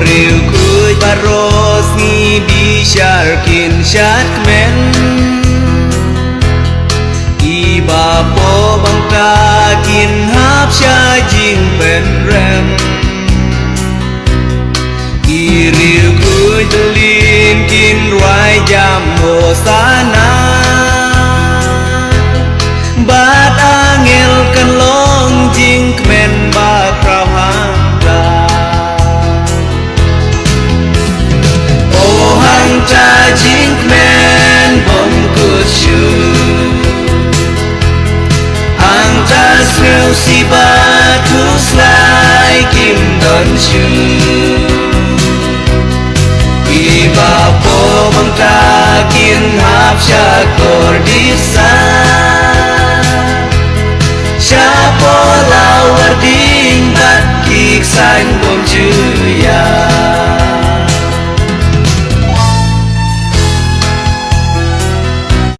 rìu cuối baros ni bishar kin chat men iba po bangka kin hap sha jing pen rem rìu cuối tulin kin ruai jam hosana bat angel kan long jing men ba pravanda oh hang cha jing men bom kushu hang cha sreu si ba tu slai kim don shu iba po bangka kin hap sha kor disa siapa lawar ding bat kik sang bom chu